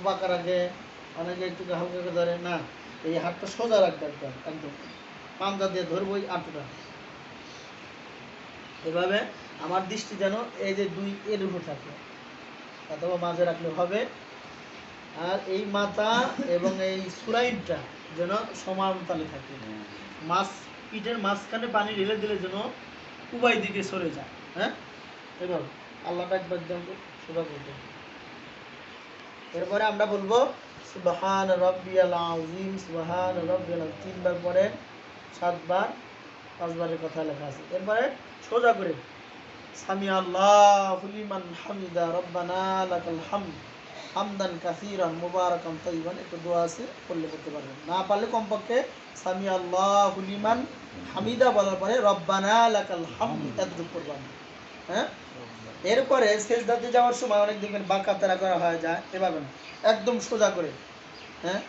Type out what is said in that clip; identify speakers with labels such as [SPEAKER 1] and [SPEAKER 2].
[SPEAKER 1] বাঁকা রাখে, অনেকে একটু হালকা করে ধরে না, এই হাতটা সোজা রাখবে একদম একদম পাঞ্জা দিয়ে ধরবই আঁটুটা। এভাবে আমার দৃষ্টি যেন এই যে দুই এর উপর থাকে, অথবা মাঝে রাখলে হবে। আর এই মাথা এবং এই সুরাইনটা যেন সমানতালে থাকে, মাছ পিঠের মাঝখানে পানি ঢেলে দিলে যেন উভয় দিকে সরে যায়। হ্যাঁ, এভাবে আল্লাহটা একবার সোজা করতে। এরপরে আমরা বলবো সুবহান রাব্বিয়াল আযীম, সুবহান রাব্বিয়াল আযীম 3 বার পরে 7 বার 5 বারের কথা লেখা আছে। এরপরে সোজা করে সামি আল্লাহু লিমান হামিদা রব্বানা লাকাল হামদ হামদান কাসীরান মুবারাকান তাইয়িবান, একটা দোয়া আছে, পড়লে করতে পারবেন। না পারলে কমপক্ষে সামি আল্লাহু লিমান হামিদা বলার পরে রব্বানা লাকাল হামদ এতটুকু পড়বেন। হ্যাঁ, এরপরে সেজদাতে যাওয়ার সময় অনেক দেখবেন বাঁকা তারা করা হয়ে যায়, এভাবে না, একদম সোজা করে। হ্যাঁ,